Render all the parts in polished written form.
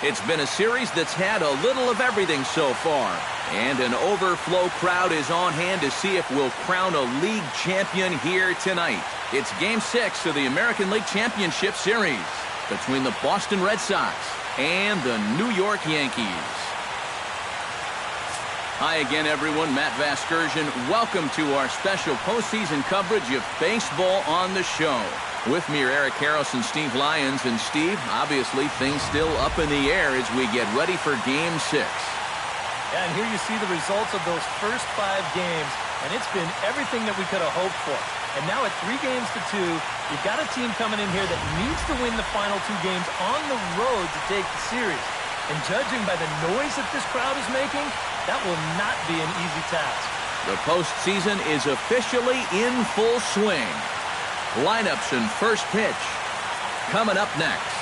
It's been a series that's had a little of everything so far. And an overflow crowd is on hand to see if we'll crown a league champion here tonight. It's Game 6 of the American League Championship Series between the Boston Red Sox and the New York Yankees. Hi again, everyone. Matt Vasgersian. Welcome to our special postseason coverage of baseball on the show. With me are Eric Harris and Steve Lyons. And Steve, obviously things still up in the air as we get ready for Game 6. Yeah, and here you see the results of those first 5 games, and it's been everything that we could have hoped for. And now at 3 games to 2, you've got a team coming in here that needs to win the final 2 games on the road to take the series. And judging by the noise that this crowd is making, that will not be an easy task. The postseason is officially in full swing. Lineups and first pitch coming up next.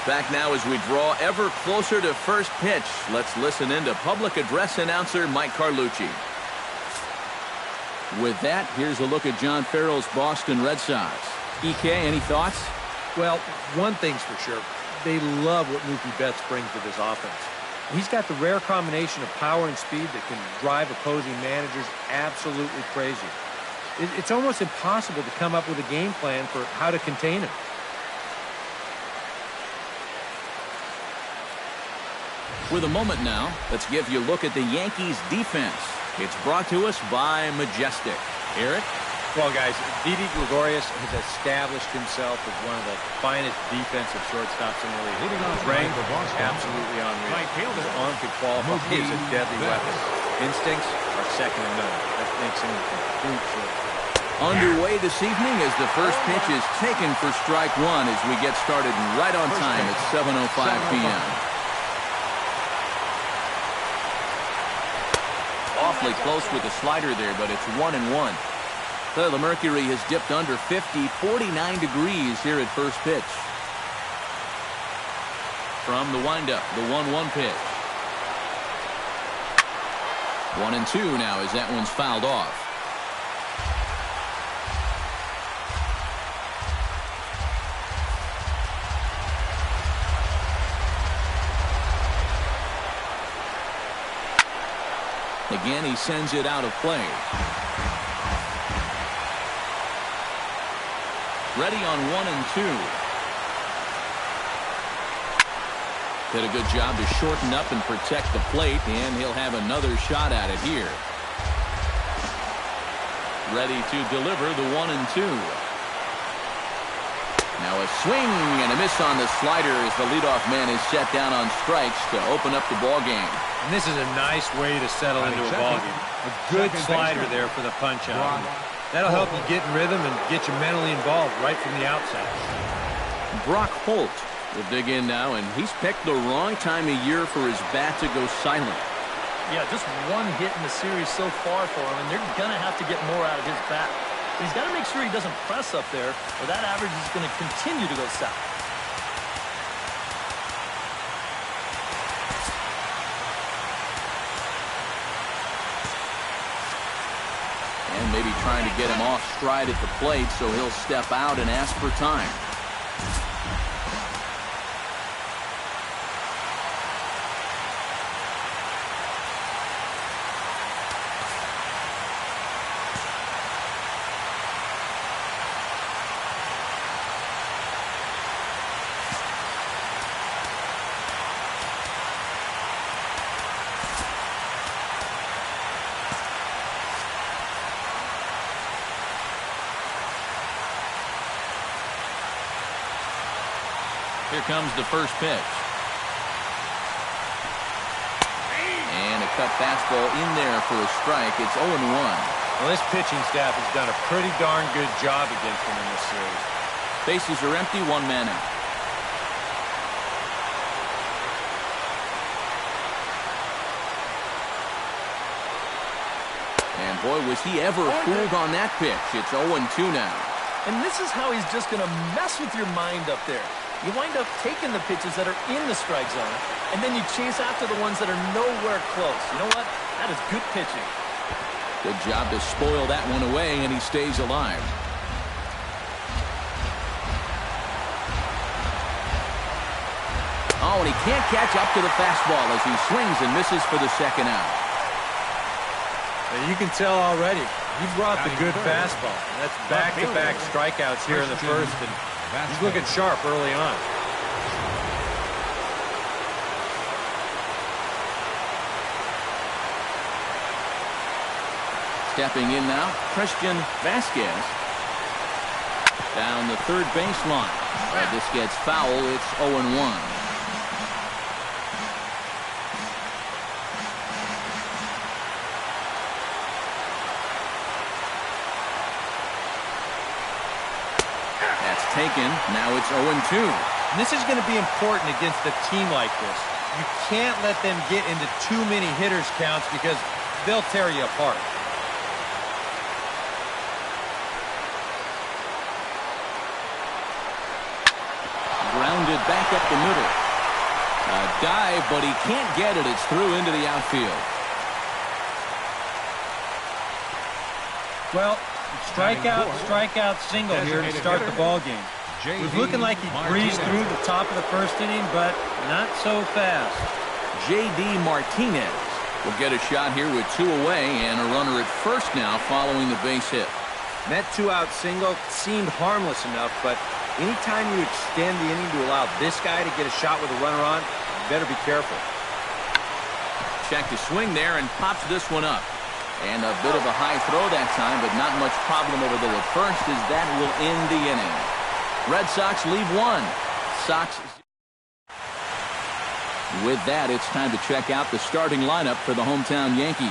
Back now as we draw ever closer to first pitch. Let's listen in to public address announcer Mike Carlucci. With that, here's a look at John Farrell's Boston Red Sox. EK, any thoughts? Well, one thing's for sure. They love what Mookie Betts brings to this offense. He's got the rare combination of power and speed that can drive opposing managers absolutely crazy. It's almost impossible to come up with a game plan for how to contain him. With a moment now, let's give you a look at the Yankees defense. It's brought to us by Majestic. Eric? Well, guys, Didi Gregorius has established himself as one of the finest defensive shortstops in the league. His range is absolutely unreal. His arm can qualify as a deadly weapon. Instincts are second to none. That makes him a complete shortstop. Underway this evening as the first pitch is taken for strike 1 as we get started right on time at 7:05 p.m. Awfully close with the slider there, but it's 1-1. So the mercury has dipped under 50, 49 degrees here at first pitch. From the windup, the 1-1 pitch. 1-2 now as that one's fouled off. Again, he sends it out of play. Ready on 1-2. Did a good job to shorten up and protect the plate, and he'll have another shot at it here. Ready to deliver the 1-2. Now a swing and a miss on the slider as the leadoff man is set down on strikes to open up the ball game. And this is a nice way to settle into a ball game. A good slider there for the punch-out. That'll help you get in rhythm and get you mentally involved right from the outset. Brock Holt will dig in now, and he's picked the wrong time of year for his bat to go silent. Yeah, just 1 hit in the series so far for him, and they're going to have to get more out of his bat. But he's got to make sure he doesn't press up there, or that average is going to continue to go south. And maybe trying to get him off stride at the plate, so he'll step out and ask for time. Here comes the first pitch. And a cut fastball in there for a strike. It's 0-1. Well, this pitching staff has done a pretty darn good job against him in this series. Bases are empty, 1 man out. And boy, was he ever fooled on that pitch. It's 0-2 now. And this is how he's just going to mess with your mind up there. You wind up taking the pitches that are in the strike zone, and then you chase after the ones that are nowhere close. You know what? That is good pitching. Good job to spoil that one away, and he stays alive. Oh, and he can't catch up to the fastball as he swings and misses for the second out. And you can tell already, he brought the good fastball. That's back-to-back strikeouts here in the first, and he's looking sharp early on. Stepping in now, Christian Vasquez. Down the third baseline. This gets foul. It's 0-1. Taken. Now it's 0-2. This is going to be important against a team like this. You can't let them get into too many hitters counts because they'll tear you apart. Grounded back up the middle. A dive, but he can't get it. It's through into the outfield. Well, strikeout, single here to start the ball game. It was looking like he breezed through the top of the first inning, but not so fast. J.D. Martinez will get a shot here with 2 away and a runner at first now following the base hit. That 2-out single seemed harmless enough, but anytime you extend the inning to allow this guy to get a shot with a runner on, you better be careful. Check the swing there and pops this one up. And a bit of a high throw that time, but not much problem over there at first, as that will end the inning. Red Sox leave 1. Sox. With that, it's time to check out the starting lineup for the hometown Yankees.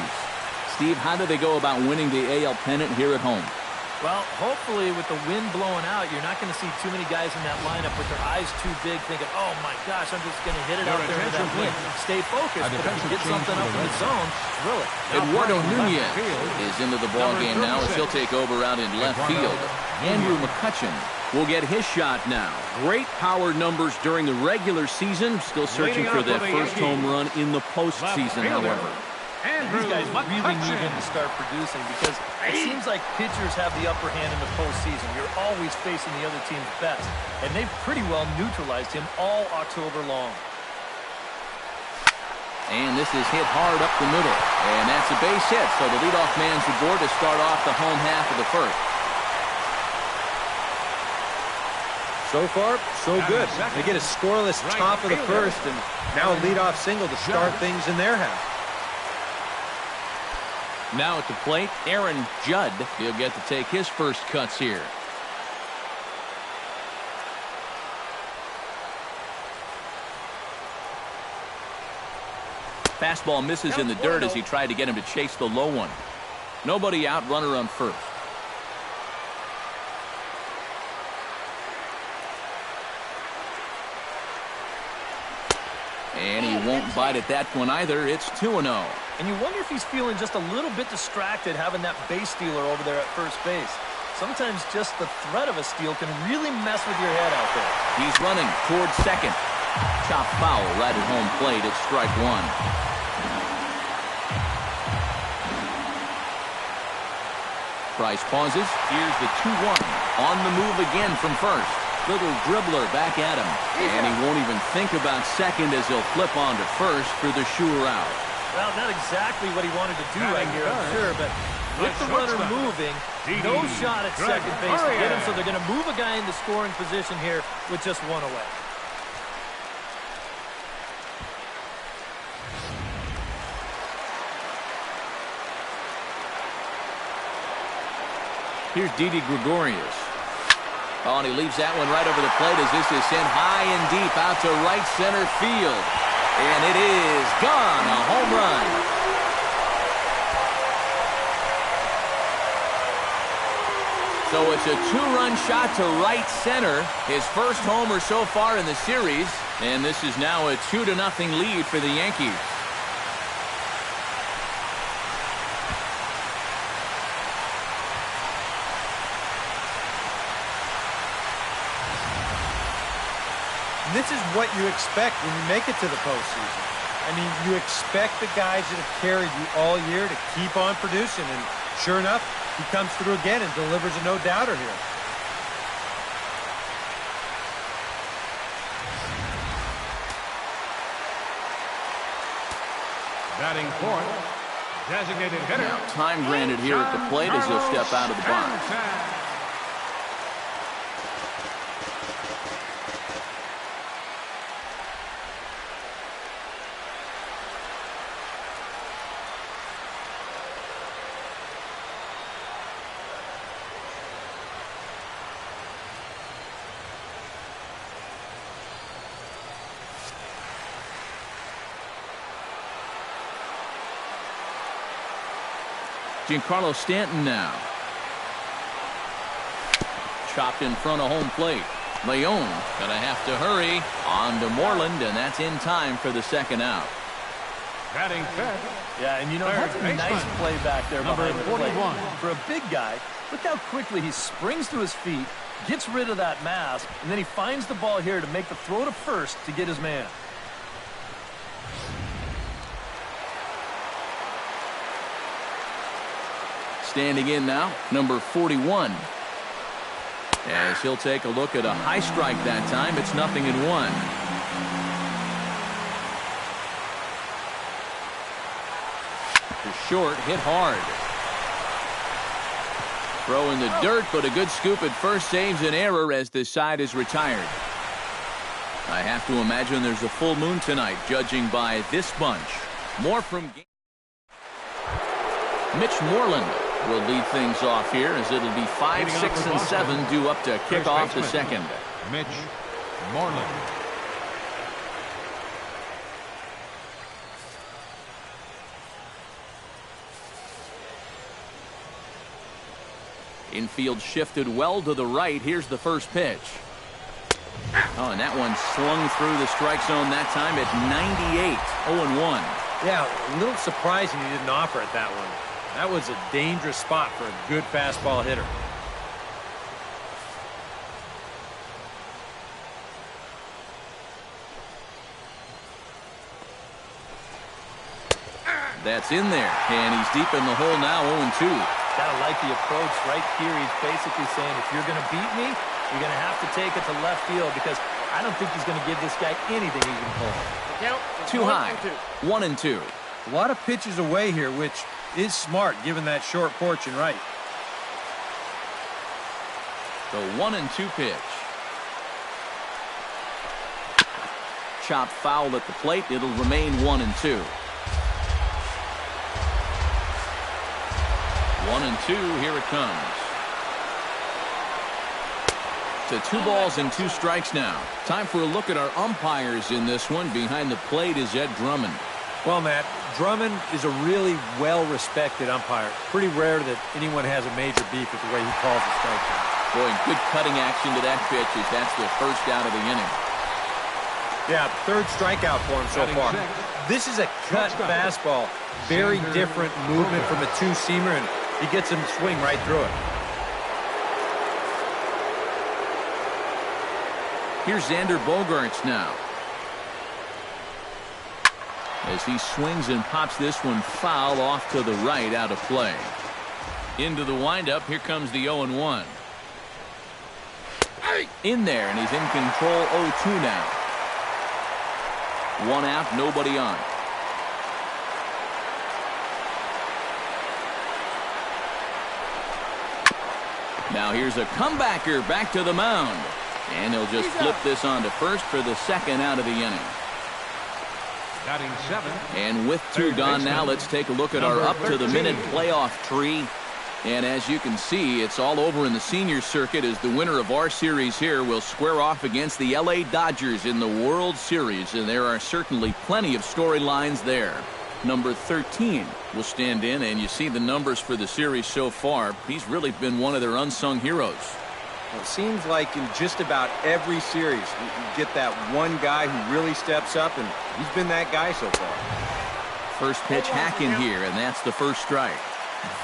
Steve, how do they go about winning the AL pennant here at home? Well, hopefully with the wind blowing out, you're not going to see too many guys in that lineup with their eyes too big thinking, oh my gosh, I'm just going to hit it out there into that wind. Stay focused, but if you get something up in the zone, drill it. Eduardo Nunez is into the ball game now as he'll take over out in left field. Andrew McCutchen will get his shot now. Great power numbers during the regular season. Still searching for that first home run in the postseason, however. These guys really need him to start producing because it seems like pitchers have the upper hand in the postseason. You're always facing the other team's best, and they've pretty well neutralized him all October long. And this is hit hard up the middle, and that's a base hit, so the leadoff man's aboard to start off the home half of the first. So far, so good. They get a scoreless top of the first, and now a leadoff single to start things in their half. Now at the plate, Aaron Judd. He'll get to take his first cuts here. Fastball misses in the dirt as he tried to get him to chase the low one. Nobody out, runner on first. And he won't bite at that one either. It's 2-0. And you wonder if he's feeling just a little bit distracted having that base stealer over there at first base. Sometimes just the threat of a steal can really mess with your head out there. He's running towards second. Chop foul right at home plate. It's strike 1. Price pauses. Here's the 2-1. On the move again from first. Little dribbler back at him. And he won't even think about second as he'll flip on to first for the sure out. Well, not exactly what he wanted to do right here, I'm sure, but with the runner moving, no shot at second base to get him, so they're going to move a guy into scoring position here with just 1 away. Here's Didi Gregorius. Oh, and he leaves that one right over the plate as this is sent high and deep out to right center field. And it is gone, a home run. So it's a 2-run shot to right center. His first homer so far in the series. And this is now a 2-0 lead for the Yankees. This is what you expect when you make it to the postseason. I mean, you expect the guys that have carried you all year to keep on producing, and Sure enough, he comes through again and delivers a no-doubter here. Batting fourth, designated hitter. Now, time granted here at the plate as he'll step out of the box. Giancarlo Stanton now. Chopped in front of home plate. Leon gonna have to hurry. On to Moreland, and that's in time for the second out. Batting fifth. Yeah, and you know, that's a nice play back there behind the plate. For a big guy, look how quickly he springs to his feet, gets rid of that mask, and then he finds the ball here to make the throw to first to get his man. Standing in now, number 41. As he'll take a look at a high strike that time, it's 0-1. To short, hit hard. Throw in the dirt, but a good scoop at first saves an error as this side is retired. I have to imagine there's a full moon tonight, judging by this bunch. More from Mitch Moreland will lead things off here as it'll be 5, 6, and 7 due up to kick off the second. Mitch Moreland. Infield shifted well to the right. Here's the first pitch. Oh, and that one slung through the strike zone that time at 98. 0-1. Yeah, a little surprising he didn't offer it that one. That was a dangerous spot for a good fastball hitter. That's in there, and he's deep in the hole now, 0-2. Gotta like the approach right here. He's basically saying, if you're going to beat me, you're going to have to take it to left field because I don't think he's going to give this guy anything he can pull. Too high. 1-2. A lot of pitches away here, which is smart given that short porch and right. The 1-2 pitch. Chopped foul at the plate. It'll remain 1-2. 1-2. Here it comes. To 2 balls and 2 strikes now. Time for a look at our umpires in this one. Behind the plate is Ed Drummond. Well, Matt, Drummond is a really well-respected umpire. Pretty rare that anyone has a major beef with the way he calls the strike zone. Boy, good cutting action to that pitch as that's the first out of the inning. Yeah, 3rd strikeout for him so far. This is a cut fastball. Very different movement from a two-seamer, and he gets him to swing right through it. Here's Xander Bogaerts now. As he swings and pops this one foul off to the right, out of play. Into the windup, here comes the 0-1. In there, and he's in control. 0-2 now. 1 out, nobody on. Now here's a comebacker back to the mound. And he'll just flip this on to first for the second out of the inning. Batting 7. And with 2 gone now, let's take a look at our up-to-the-minute playoff tree. And as you can see, it's all over in the senior circuit as the winner of our series here will square off against the LA Dodgers in the World Series. And there are certainly plenty of storylines there. Number 13 will stand in, and you see the numbers for the series so far. He's really been one of their unsung heroes. Well, it seems like in just about every series, you get that one guy who really steps up, and he's been that guy so far. First pitch hacking here, and that's the first strike.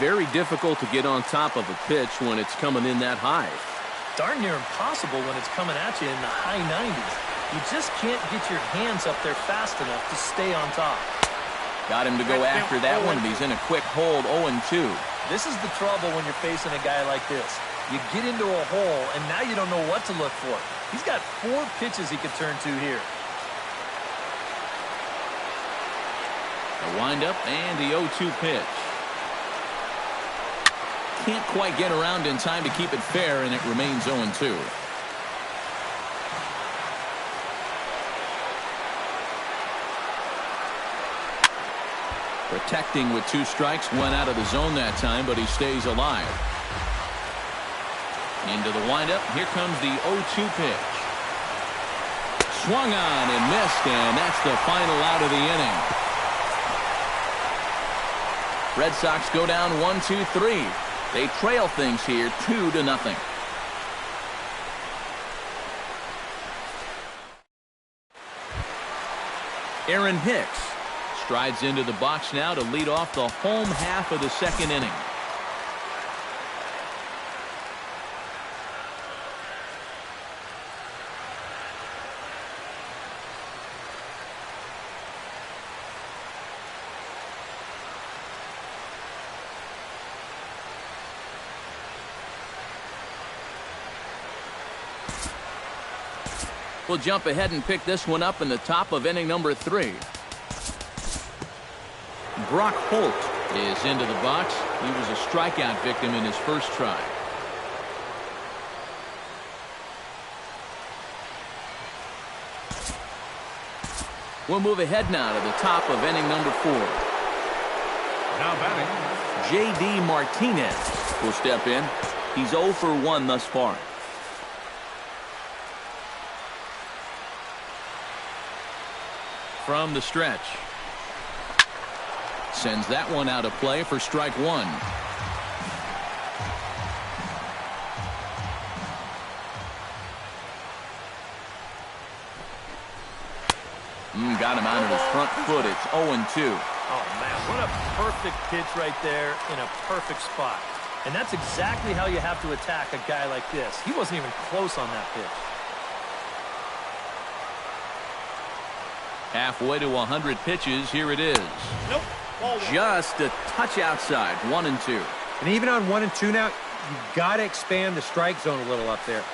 Very difficult to get on top of a pitch when it's coming in that high. Darn near impossible when it's coming at you in the high 90s. You just can't get your hands up there fast enough to stay on top. Got him to go after that one, and he's in a quick hold, 0-2. This is the trouble when you're facing a guy like this. You get into a hole, and now you don't know what to look for. He's got 4 pitches he could turn to here. A windup and the 0-2 pitch. Can't quite get around in time to keep it fair, and it remains 0-2. Protecting with 2 strikes, went out of the zone that time, but he stays alive. Into the windup. Here comes the 0-2 pitch. Swung on and missed, and that's the final out of the inning. Red Sox go down 1-2-3. They trail things here 2-0. Aaron Hicks strides into the box now to lead off the home half of the second inning. We'll jump ahead and pick this one up in the top of inning number 3. Brock Holt is into the box. He was a strikeout victim in his first try. We'll move ahead now to the top of inning number 4. Now batting, J.D. Martinez will step in. He's 0 for 1 thus far. From the stretch. Sends that one out of play for strike 1. Got him out of his front foot. It's 0-2. Oh, man, what a perfect pitch right there in a perfect spot. And that's exactly how you have to attack a guy like this. He wasn't even close on that pitch. Halfway to 100 pitches. Here it is. Nope. Just a touch outside. 1-2. And even on 1-2 now, you got to expand the strike zone a little up there.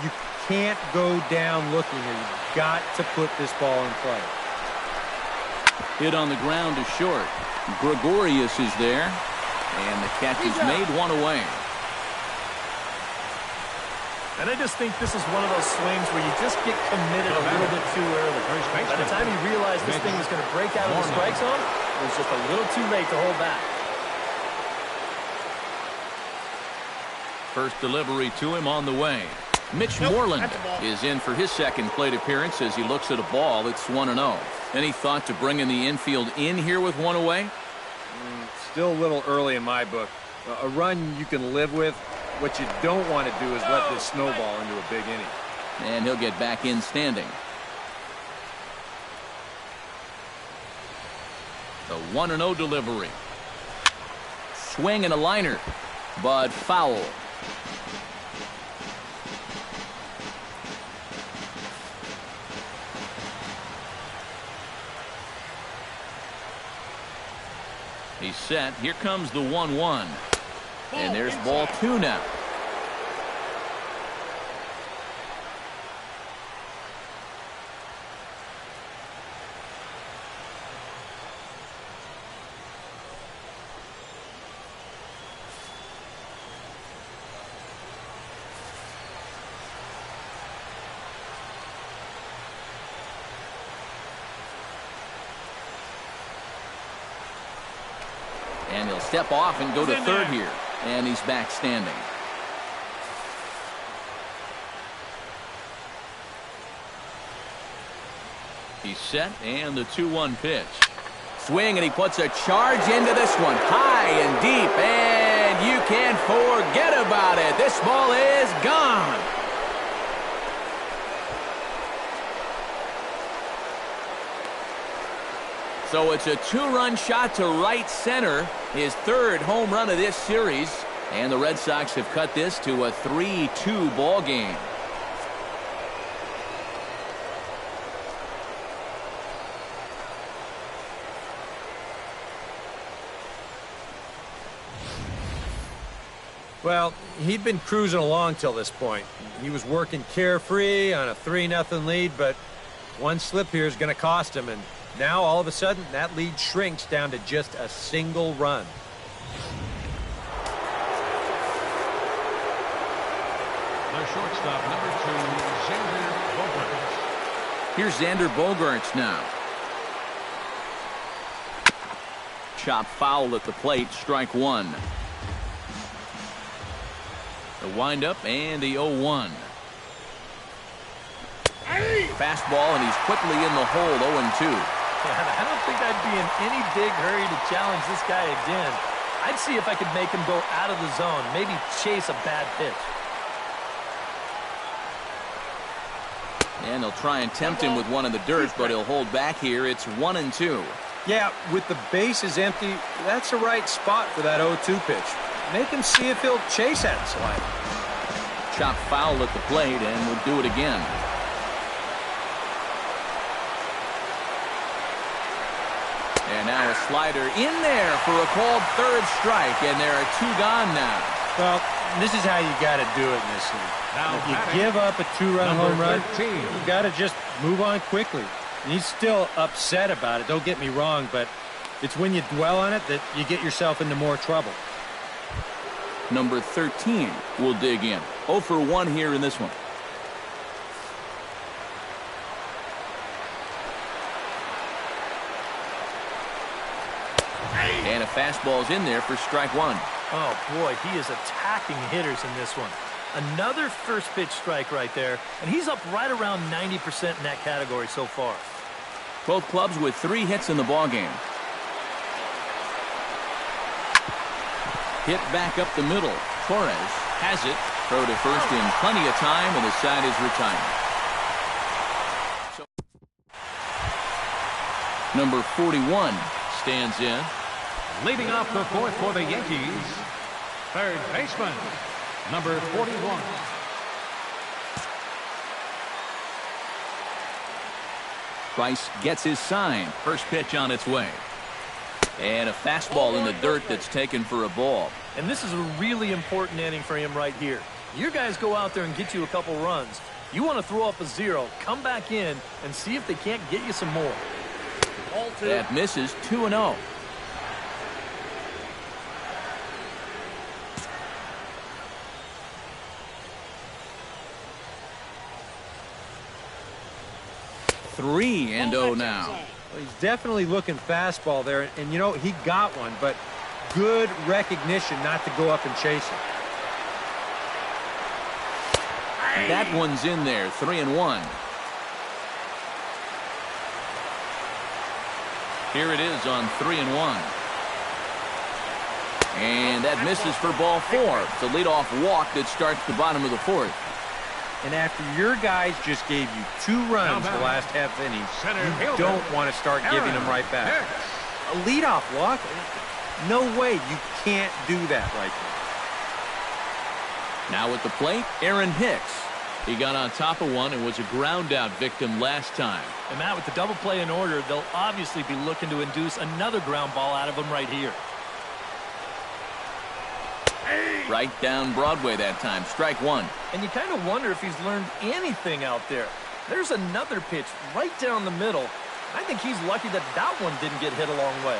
You can't go down looking here. You've got to put this ball in play. Hit on the ground to short. Gregorius is there. And the catch is made, 1 away. And I just think this is one of those swings where you just get committed a little bit too early. By the time you realize this thing is going to break out of the strike zone, it was just a little too late to hold back. First delivery to him on the way. Mitch Moreland is in for his second plate appearance as he looks at a ball. It's 1-0. Any thought to bringing the infield in here with 1 away? Still a little early in my book. A run you can live with. What you don't want to do is let this snowball into a big inning. And he'll get back in standing. The 1-0 delivery. Swing and a liner, but foul. He's set. Here comes the 1-1. And there's ball 2 now. And he'll step off and go to third here. And he's back standing. He's set, and the 2-1 pitch. Swing, and he puts a charge into this one. High and deep, and you can forget about it. This ball is gone. So it's a 2-run shot to right center, his 3rd home run of this series, and the Red Sox have cut this to a 3-2 ball game. Well, he'd been cruising along till this point. He was working carefree on a 3-0 lead, but one slip here is going to cost him, and now all of a sudden that lead shrinks down to just a single run. The shortstop, number 2, Xander Bogaerts. Here's Xander Bogaerts now. Chop foul at the plate, strike one. The windup and the 0-1. Fastball, and he's quickly in the hole, 0-2. I don't think I'd be in any big hurry to challenge this guy again. I'd see if I could make him go out of the zone, maybe chase a bad pitch. And they'll try and tempt him with one in the dirt, but he'll hold back here. It's 1-2. Yeah, with the bases empty, that's the right spot for that 0-2 pitch. Make him see if he'll chase that slide. Chop foul at the plate, and we'll do it again. And now a slider in there for a called third strike, and there are 2 gone now. Well, this is how you got to do it in this league. Now If you give up a 2-run home run, 13. you got to just move on quickly. And he's still upset about it, don't get me wrong, but it's when you dwell on it that you get yourself into more trouble. Number 13 will dig in. 0 for 1 here in this one. And a fastball's in there for strike one. Oh, boy, he is attacking hitters in this one. Another first pitch strike right there, and he's up right around 90% in that category so far. Both clubs with 3 hits in the ballgame. Hit back up the middle. Torres has it. Throw to first in plenty of time, and the side is retired. Number 41 stands in. Leading off the 4th for the Yankees, third baseman, number 41. Price gets his sign. First pitch on its way. And a fastball in the dirt that's taken for a ball. And this is a really important inning for him right here. Your guys go out there and get you a couple runs. You want to throw up a 0, come back in, and see if they can't get you some more. That misses. 2-0. Three and 0 now. Well, he's definitely looking fastball there, and you know, he got one, but good recognition not to go up and chase it. That one's in there. 3-1. Here it is on 3-1. And that misses for ball 4. It's a leadoff walk that starts the bottom of the 4th. And after your guys just gave you 2 runs the last half inning, you don't want to start giving them right back. A leadoff walk? No way. You can't do that right now. Now at the plate, Aaron Hicks. He got on top of one and was a ground-out victim last time. And Matt, with the double play in order, they'll obviously be looking to induce another ground ball out of him right here. Right down Broadway that time. Strike one. And you kind of wonder if he's learned anything out there. There's another pitch right down the middle. I think he's lucky that that one didn't get hit a long way.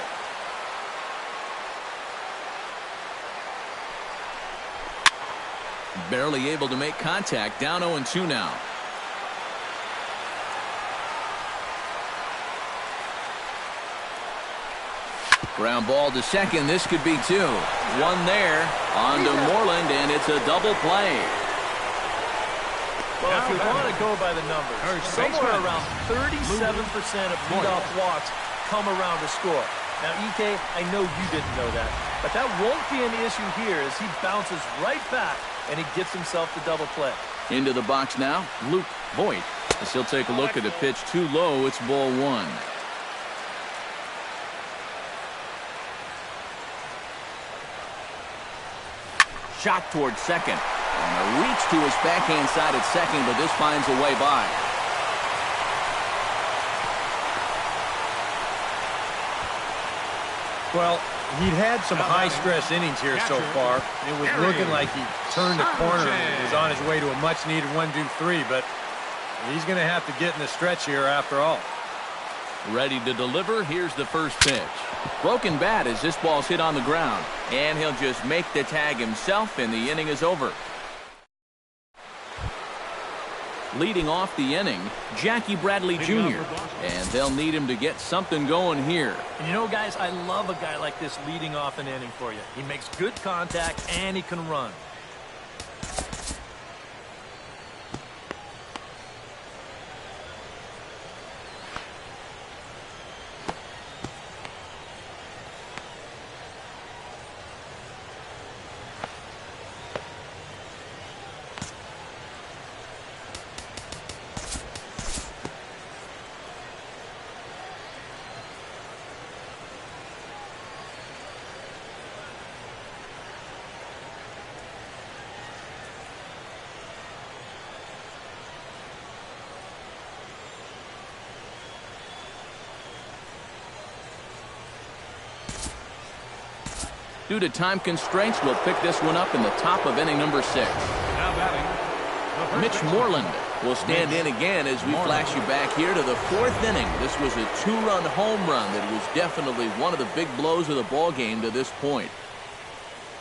Barely able to make contact. Down 0-2 now. Ground ball to second. This could be 2. One there. On to Moreland, and it's a double play. Well, if you want to go by the numbers, somewhere around 37% of leadoff walks come around to score. Now, EK, I know you didn't know that, but that won't be an issue here as he bounces right back and he gets himself the double play. Into the box now, Luke Voigt. As he'll take a look at the pitch too low. It's ball 1. Shot towards second. And a reach to his backhand side at second, but this finds a way by. Well, he'd had some high-stress innings here so far. It was looking like he turned a corner and was on his way to a much-needed 1-2-3, but he's going to have to get in the stretch here after all. Ready to deliver. Here's the first pitch. Broken bat as this ball's hit on the ground. And he'll just make the tag himself, and the inning is over. Leading off the inning, Jackie Bradley Jr. And they'll need him to get something going here. And you know, guys, I love a guy like this leading off an inning for you. He makes good contact, and he can run. Due to time constraints, we'll pick this one up in the top of inning number 6. Now batting, Mitch Moreland will stand in again as we flash you back here to the 4th inning. This was a 2-run home run that was definitely one of the big blows of the ball game to this point.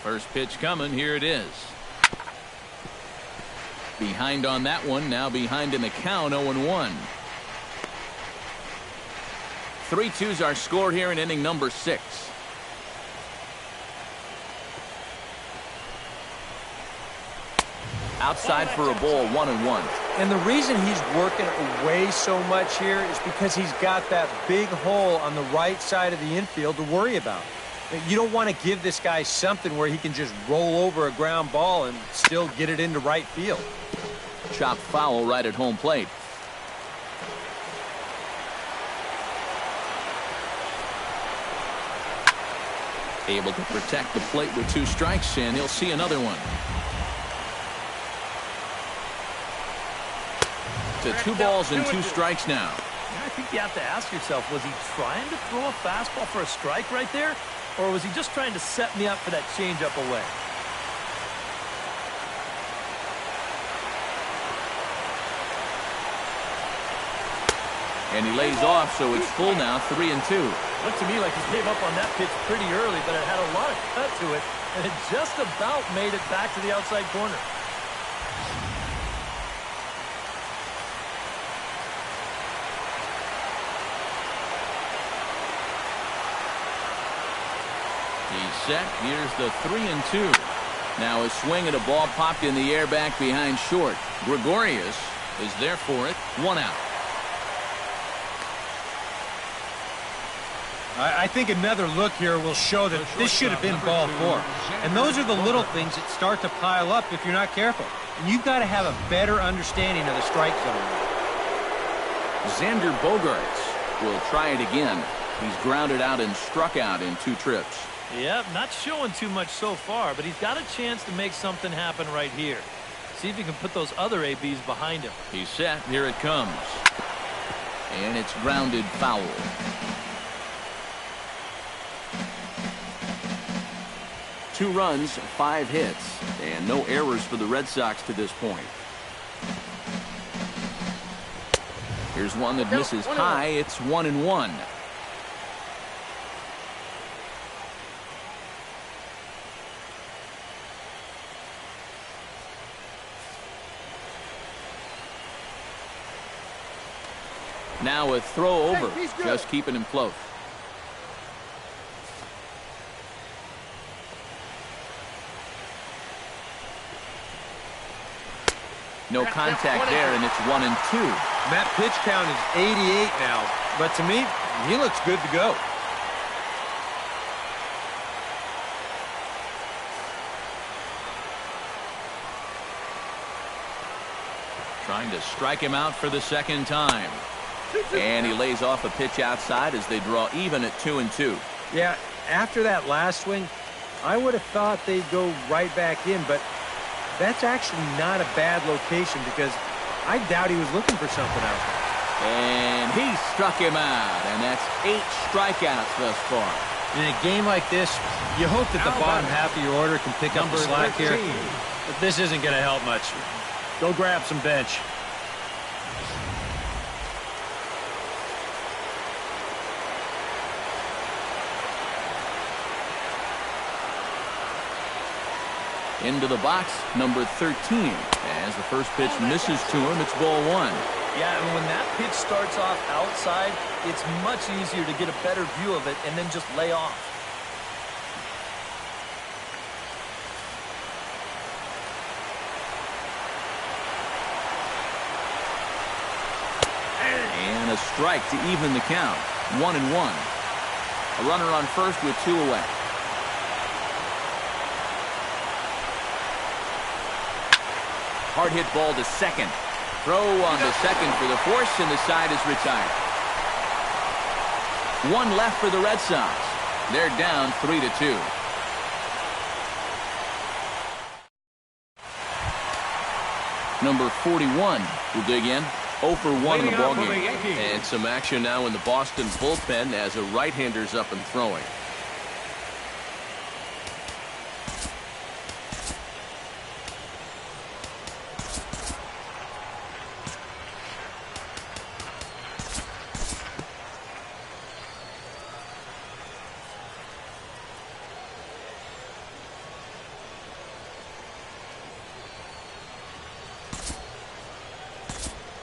First pitch coming. Here it is. Behind on that one. Now behind in the count, 0-1. 3-2's our score here in inning number 6. Outside for a ball, 1-1. And the reason he's working away so much here is because he's got that big hole on the right side of the infield to worry about. You don't want to give this guy something where he can just roll over a ground ball and still get it into right field. Chopped foul right at home plate. Able to protect the plate with 2 strikes, and he'll see another one. To 2 balls and 2 strikes now. I think you have to ask yourself, was he trying to throw a fastball for a strike right there? Or was he just trying to set me up for that changeup away? And he lays off, so it's full now, 3-2. Looked to me like he gave up on that pitch pretty early, but it had a lot of cut to it, and it just about made it back to the outside corner. He's set. Here's the 3-2. Now a swing at a ball popped in the air back behind short. Gregorius is there for it. 1 out. I think another look here will show that this should have been ball 4. And those are the little things that start to pile up if you're not careful. And you've got to have a better understanding of the strike zone. Xander Bogaerts will try it again. He's grounded out and struck out in 2 trips. Yep, not showing too much so far, but he's got a chance to make something happen right here. See if he can put those other ABs behind him. He's set. Here it comes. And it's grounded foul. Two runs, 5 hits, and no errors for the Red Sox to this point. Here's one that misses high. It's 1-1. Now a throw over, just keeping him close. No contact there, and it's 1-2. That pitch count is 88 now, but to me, he looks good to go. Trying to strike him out for the second time. And he lays off a pitch outside as they draw even at 2-2. Yeah, after that last swing, I would have thought they'd go right back in, but that's actually not a bad location because I doubt he was looking for something out there. And he struck him out, and that's 8 strikeouts thus far. In a game like this, you hope that the bottom half of your order can pick up the slack here. But this isn't going to help much. Go grab some bench. Into the box, number 13. As the first pitch misses to him, it's ball one. Yeah, and when that pitch starts off outside, it's much easier to get a better view of it and then just lay off. And a strike to even the count. 1-1. A runner on first with 2 away. Hard hit ball to second. Throw on to second for the force, and the side is retired. 1 left for the Red Sox. They're down 3-2. Number 41 will dig in. 0 for 1 in the ballgame. And some action now in the Boston bullpen as a right-hander's up and throwing.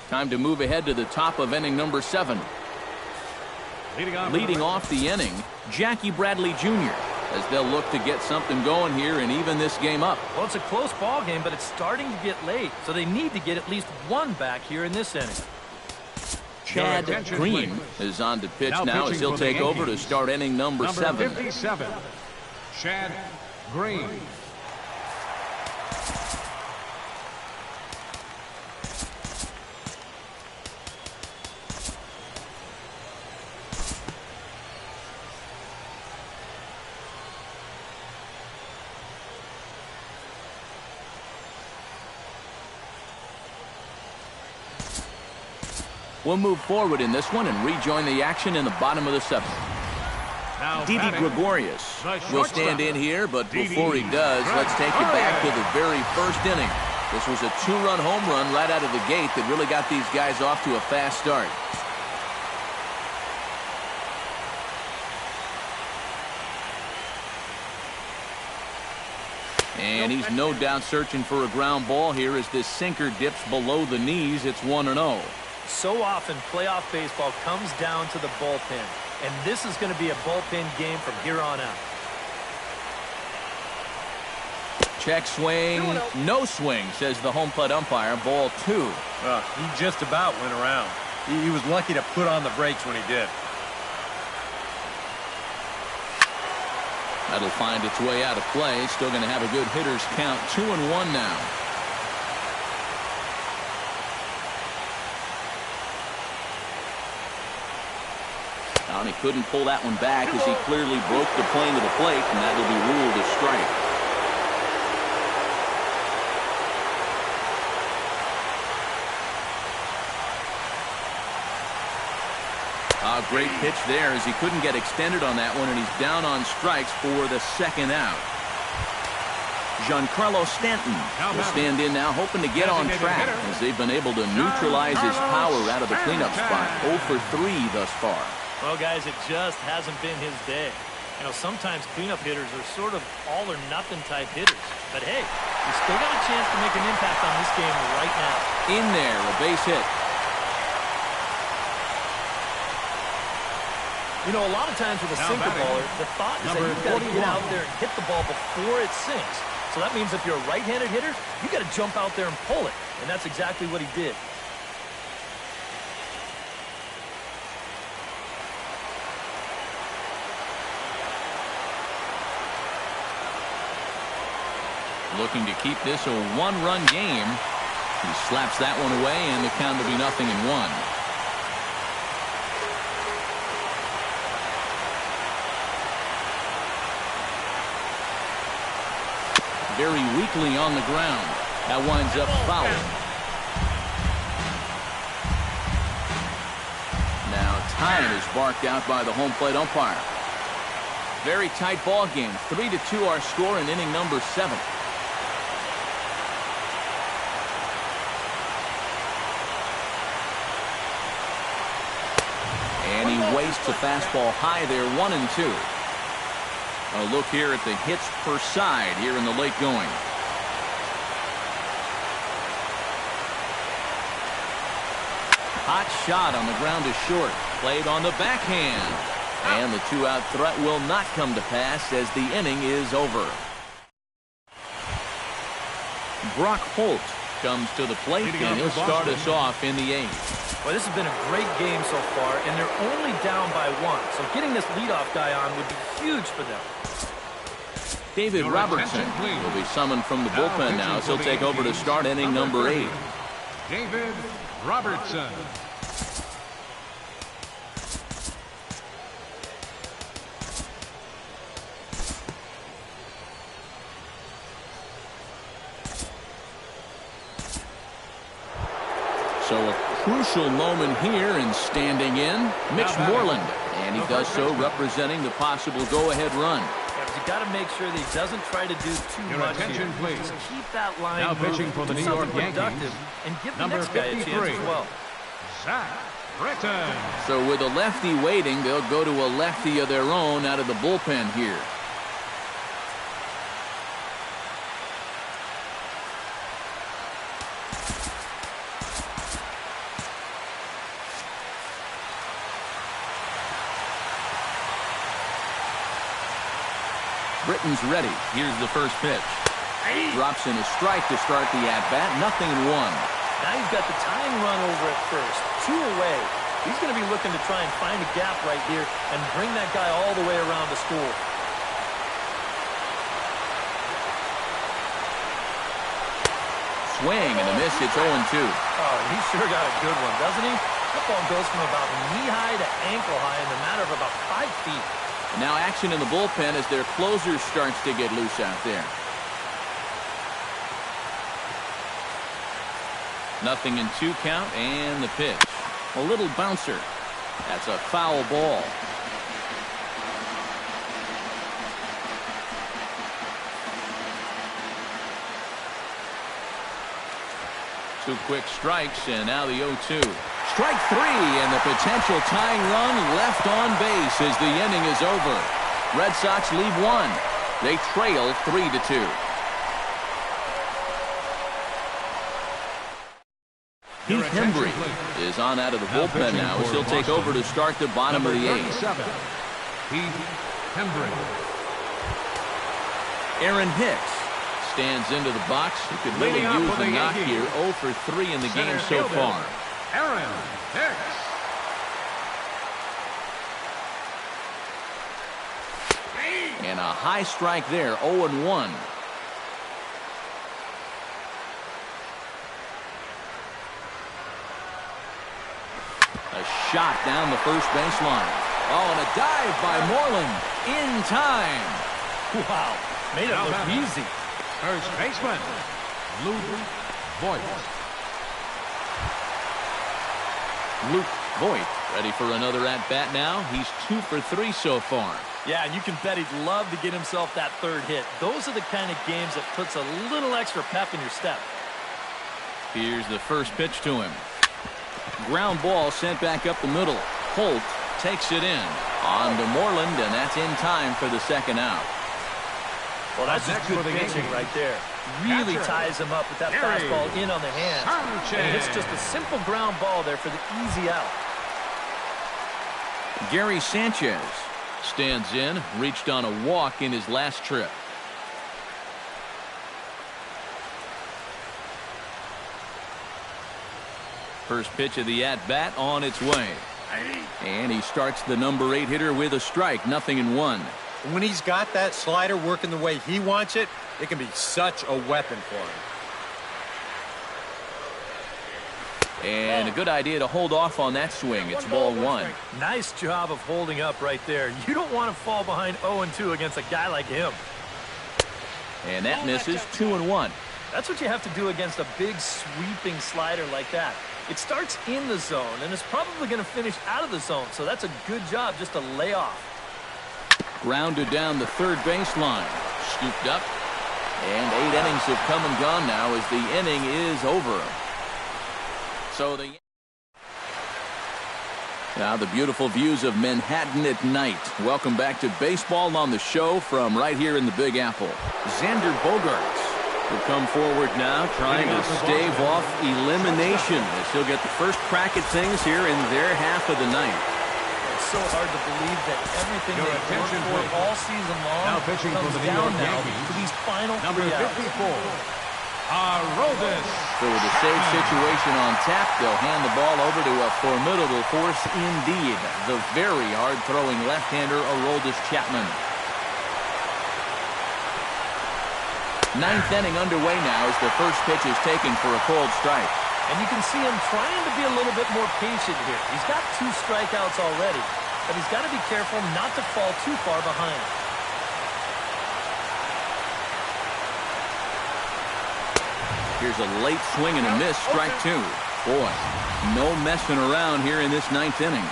Time to move ahead to the top of inning number 7. Leading off the inning, Jackie Bradley Jr. as they'll look to get something going here and even this game up. Well, it's a close ball game, but it's starting to get late, so they need to get at least 1 back here in this inning. Chad Green is on to pitch now as he'll take over to start inning number 7. 57, Chad Green. We'll move forward in this one and rejoin the action in the bottom of the 7th. Didi Gregorius will stand in here, but before he does, let's take you back to the very first inning. This was a 2-run home run right out of the gate that really got these guys off to a fast start. And he's no doubt searching for a ground ball here as this sinker dips below the knees. It's 1-0. So often, playoff baseball comes down to the bullpen, and this is going to be a bullpen game from here on out. Check swing, no swing, says the home plate umpire. Ball 2. He just about went around. He was lucky to put on the brakes when he did. That'll find its way out of play. Still going to have a good hitter's count. 2-1 now. And he couldn't pull that one back as he clearly broke the plane to the plate, and that will be ruled a strike. A great pitch there as he couldn't get extended on that one, and he's down on strikes for the 2nd out. Giancarlo Stanton will stand in now, hoping to get on track as they've been able to neutralize his power out of the cleanup spot. 0 for 3 thus far. Well, guys, it just hasn't been his day. You know, sometimes cleanup hitters are sort of all-or-nothing type hitters. But, hey, he's still got a chance to make an impact on this game right now. In there, a base hit. You know, a lot of times with a sinker baller, the thought is that you've got to get out there and hit the ball before it sinks. So that means if you're a right-handed hitter, you've got to jump out there and pull it. And that's exactly what he did. Looking to keep this a 1-run game. He slaps that one away, and the count will be 0-1. Very weakly on the ground. That winds up foul. Now time is barked out by the home plate umpire. Very tight ball game. 3-2 our score in inning number 7. And he wastes a fastball high there, 1-2. A look here at the hits per side here in the late going. Hot shot on the ground is short. Played on the backhand. And the 2-out threat will not come to pass as the inning is over. Brock Holt comes to the plate, and he'll start us off in the 8th. Well, this has been a great game so far, and they're only down by 1. So getting this leadoff guy on would be huge for them. David Robertson will be summoned from the bullpen now, so he'll take over to start inning number 8. David Robertson. So a crucial moment here, and standing in, Mitch Moreland. And he does so representing the possible go-ahead run. Yeah, but you got to make sure that he doesn't try to do too much here. Please. Just keep that line Now moving, pitching for the do New York something productive, Yankees, and give the number next guy a 53. chance as well. Zach Britton. So with a lefty waiting, they'll go to a lefty of their own out of the bullpen here. Britton's ready. Here's the first pitch. Drops in a strike to start the at-bat. 0-1. Now he's got the tying run over at first. 2 away. He's going to be looking to try and find a gap right here and bring that guy all the way around to score. Swing and a miss. It's 0-2. Oh, he sure got a good one, doesn't he? That ball goes from about knee-high to ankle-high in the matter of about 5 feet. And now action in the bullpen as their closer starts to get loose out there. 0-2 count, and the pitch. A little bouncer. That's a foul ball. Two quick strikes, and now the 0-2. Strike 3, and the potential tying run left on base as the inning is over. Red Sox lead 1. They trail 3-2. Heath Hembry is on out of the bullpen now as he'll take over to start the bottom of the 8th. Heath Hembry. Aaron Hicks stands into the box. He could really use the knock here. 0 for 3 in the game so far. Aaron Hicks. And a high strike there. 0-1. A shot down the first baseline. Oh, and a dive by Moreland in time. Wow, made it look easy. First baseman, Luke Voigt. Luke Voigt ready for another at-bat now. He's 2 for 3 so far. Yeah, and you can bet he'd love to get himself that 3rd hit. Those are the kind of games that puts a little extra pep in your step. Here's the first pitch to him. Ground ball sent back up the middle. Holt takes it in. On to Moreland, and that's in time for the 2nd out. Well, that's just good pitching right there. Really ties him up with that fastball in on the hands. And it's just a simple ground ball there for the easy out. Gary Sanchez stands in, reached on a walk in his last trip. First pitch of the at-bat on its way. And he starts the number 8 hitter with a strike. 0-1. When he's got that slider working the way he wants it, it can be such a weapon for him. And a good idea to hold off on that swing. It's ball 1. Nice job of holding up right there. You don't want to fall behind 0-2 against a guy like him. And that misses. 2-1. That's what you have to do against a big sweeping slider like that. It starts in the zone and is probably going to finish out of the zone, so that's a good job just to lay off. Grounded down the third baseline. Scooped up. And 8 innings have come and gone now as the inning is over. So now the beautiful views of Manhattan at night. Welcome back to Baseball on the Show from right here in the Big Apple. Xander Bogaerts will come forward now, trying to stave off elimination as he'll get the first crack at things here in their half of the ninth. It's so hard to believe that everything Your they've worked attention, for please. all season long Now pitching for comes the New down York now Yankees, to these final number 3 outs. 54, Aroldis. So with a save situation on tap, they'll hand the ball over to a formidable force indeed, the very hard-throwing left-hander Aroldis Chapman. Ninth inning underway now as the first pitch is taken for a cold strike. And you can see him trying to be a little bit more patient here. He's got 2 strikeouts already, but he's got to be careful not to fall too far behind. Here's a late swing and a miss, strike 2. Boy, no messing around here in this ninth inning.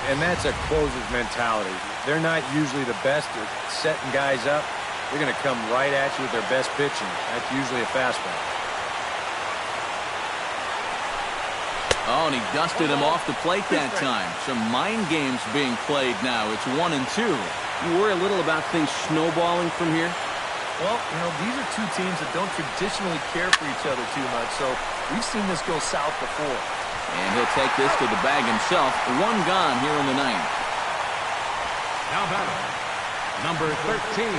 And that's a closer's mentality. They're not usually the best at setting guys up. They're going to come right at you with their best pitching. That's usually a fastball. Oh, and he dusted him off the plate that time. Some mind games being played now. It's 1-2. You worry a little about things snowballing from here? Well, you know, these are 2 teams that don't traditionally care for each other too much, so we've seen this go south before. And he'll take this to the bag himself. 1 gone here in the ninth. Now batting, number 13.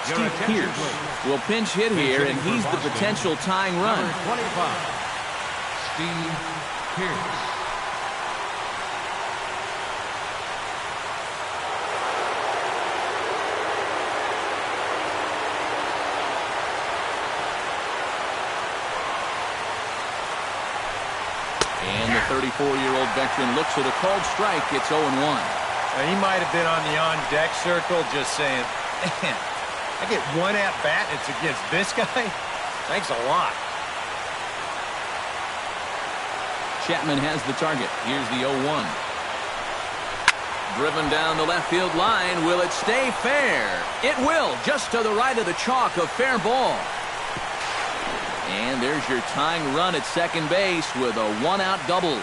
Your Steve attention, Pearce please. will pinch hit here, and he's the potential tying run. Number 25, Steve Pearce. And the 34-year-old veteran looks at a called strike. It's 0-1. Now, he might have been on the on-deck circle just saying, man, I get 1 at-bat, it's against this guy? Thanks a lot. Chapman has the target. Here's the 0-1. Driven down the left field line. Will it stay fair? It will, just to the right of the chalk, a fair ball. And there's your tying run at second base with a 1-out double.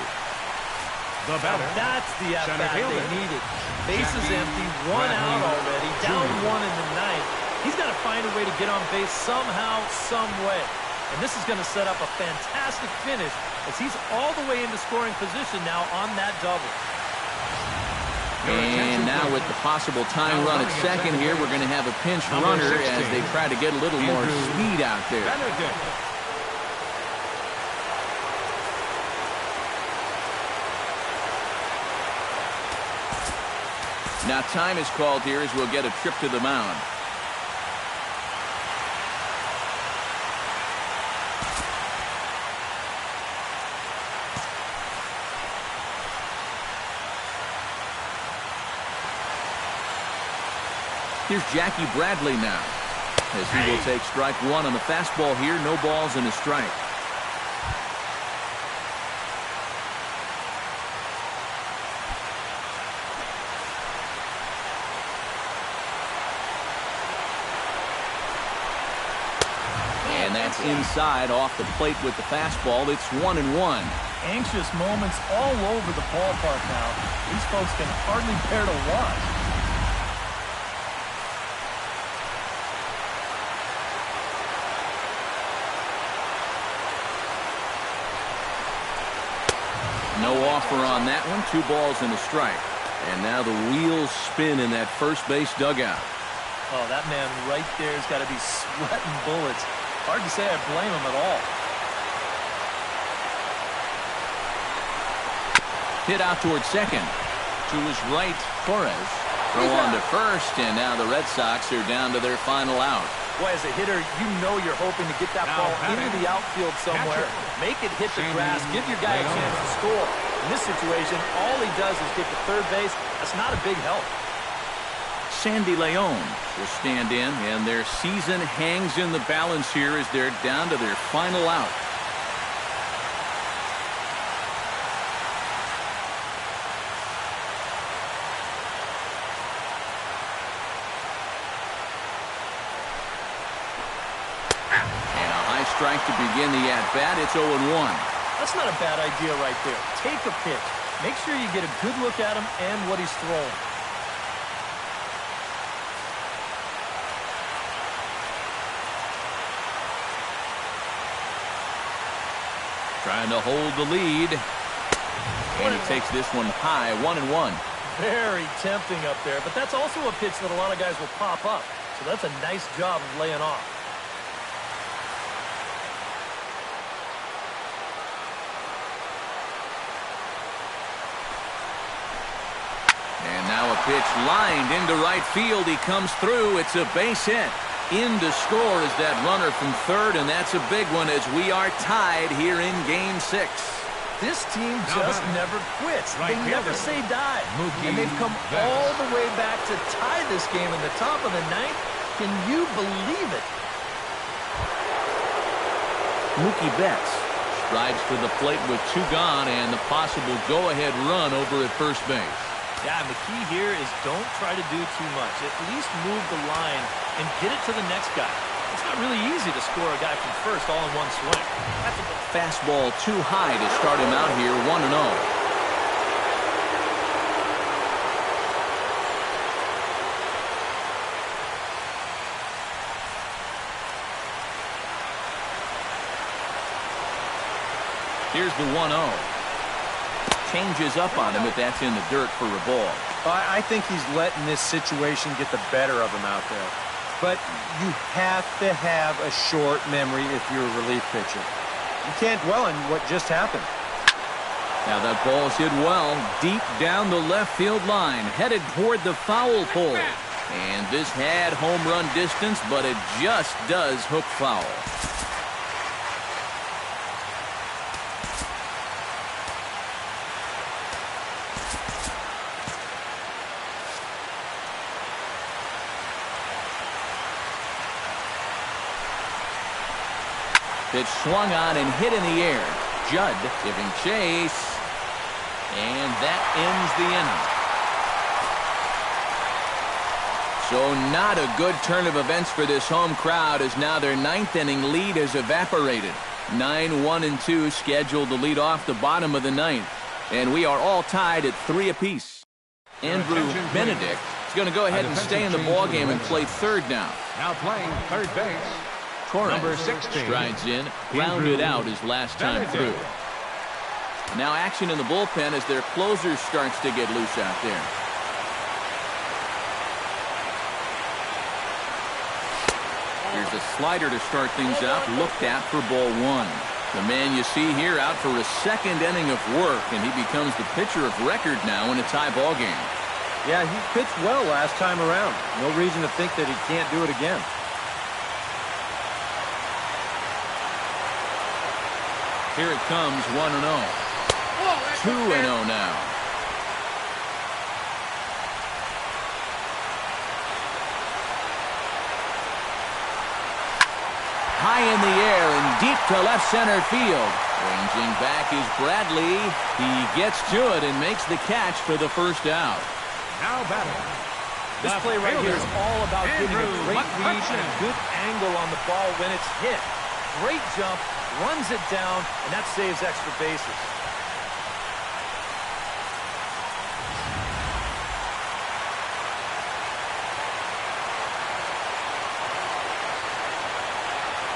The batter, That's the center at-bat they fielder, needed. Bases empty, 1 out already, down 1 in the ninth. He's got to find a way to get on base somehow, some way. And this is going to set up a fantastic finish as he's all the way into scoring position now on that double. And now with the possible tying run at second here, we're going to have a pinch runner as they try to get a little more speed out there. Benedict. Now time is called here as we'll get a trip to the mound. Here's Jackie Bradley now, as he will take strike 1 on the fastball here. No balls and a strike. And that's inside off the plate with the fastball. It's 1-1. Anxious moments all over the ballpark now. These folks can hardly bear to watch. No offer on that one. 2 balls and a strike. And now the wheels spin in that first base dugout. Oh, that man right there has got to be sweating bullets. Hard to say I blame him at all. Hit out towards second. To his right, Torres. Throw on to first, and now the Red Sox are down to their final out. Boy, as a hitter, you know you're hoping to get that ball into the outfield somewhere. Make it hit the grass. Give your guy a chance to score. In this situation, all he does is get to third base. That's not a big help. Sandy Leon will stand in, and their season hangs in the balance here as they're down to their final out. strike to begin the at-bat. It's 0-1. That's not a bad idea right there. Take a pitch. Make sure you get a good look at him and what he's throwing. Trying to hold the lead. And he takes this one high, 1-1. Very tempting up there, but that's also a pitch that a lot of guys will pop up. So that's a nice job of laying off. And now a pitch lined into right field. He comes through. It's a base hit. In to score is that runner from third, and that's a big one as we are tied here in Game 6. This team just never quits. They never say die. And they've come all the way back to tie this game in the top of the ninth. Can you believe it? Mookie Betts strides to the plate with 2 gone and the possible go-ahead run over at first base. Yeah, and the key here is don't try to do too much. At least move the line and get it to the next guy. It's not really easy to score a guy from first all in one swing. Fastball too high to start him out here, 1-0. Here's the 1-0. Changes up on him, but that's in the dirt for a ball. I think he's letting this situation get the better of him out there. But you have to have a short memory if you're a relief pitcher. You can't dwell on what just happened. Now that ball's hit well, deep down the left field line, headed toward the foul pole. And this had home run distance, but it just does hook foul. Pitch swung on and hit in the air. Judd giving chase. And that ends the inning. So not a good turn of events for this home crowd as now their 9th inning lead has evaporated. 9-1-2 scheduled to lead off the bottom of the 9th. And we are all tied at 3 apiece. Andrew Benedict is going to go ahead and stay in the ballgame and play third now. Now playing third base. Number 16 strides in, grounded out his last time through. Now action in the bullpen as their closer starts to get loose out there. Here's a slider to start things out, looked at for ball 1. The man you see here out for a 2nd inning of work, and he becomes the pitcher of record now in a tie ball game. Yeah, he pitched well last time around. No reason to think that he can't do it again. Here it comes, 1-0. 2-0 now. High in the air and deep to left center field. Ranging back is Bradley. He gets to it and makes the catch for the first out. Now batting. This play right here is all about getting a great read and a good angle on the ball when it's hit. Great jump, runs it down, and that saves extra bases.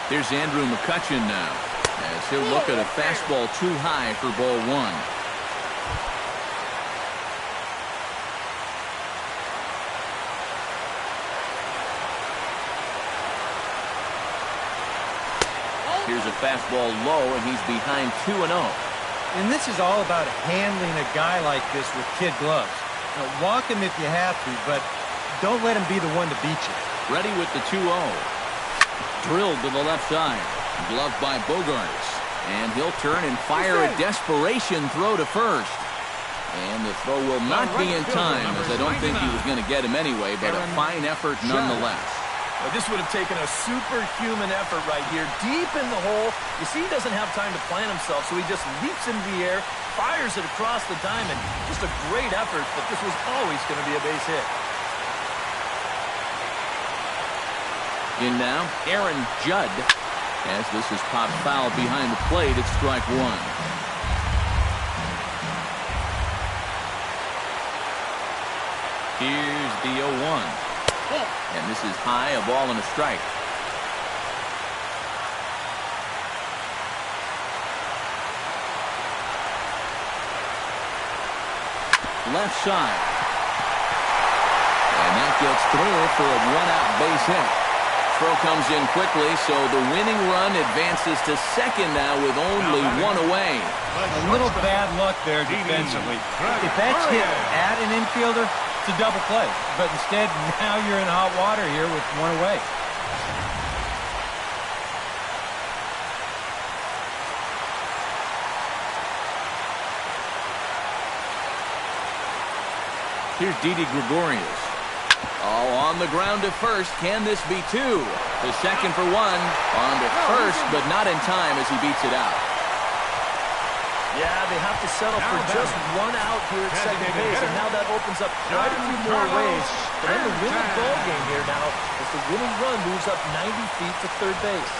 Here's Andrew McCutchen now, as he'll look at a fastball too high for ball 1. Here's a fastball low, and he's behind 2-0. And this is all about handling a guy like this with kid gloves. Now, walk him if you have to, but don't let him be the one to beat you. Ready with the 2-0. Drilled to the left side. Gloved by Bogarts. And he'll turn and fire a desperation throw to first. And the throw will not be in time, as I don't think he was going to get him anyway, but a fine effort nonetheless. Well, this would have taken a superhuman effort right here, deep in the hole. You see, he doesn't have time to plant himself, so he just leaps into the air, fires it across the diamond. Just a great effort, but this was always going to be a base hit. In now, Aaron Judd. As this is popped foul behind the plate, it's strike one. Here's the 0-1. And this is high, a ball and a strike. Left side. And that gets through for a one-out base hit. Throw comes in quickly, so the winning run advances to second now with only one away. A little bad luck there defensively. If that's hit at an infielder, it's a double play. But instead, now you're in hot water here with one away. Here's Didi Gregorius. Oh, on the ground to first. Can this be two? The second for one. On to first, but not in time as he beats it out. Yeah, they have to settle for just one out here at second base, and now that opens up quite a few more ways. But in the winning ball game here now, as the winning run moves up 90 feet to third base.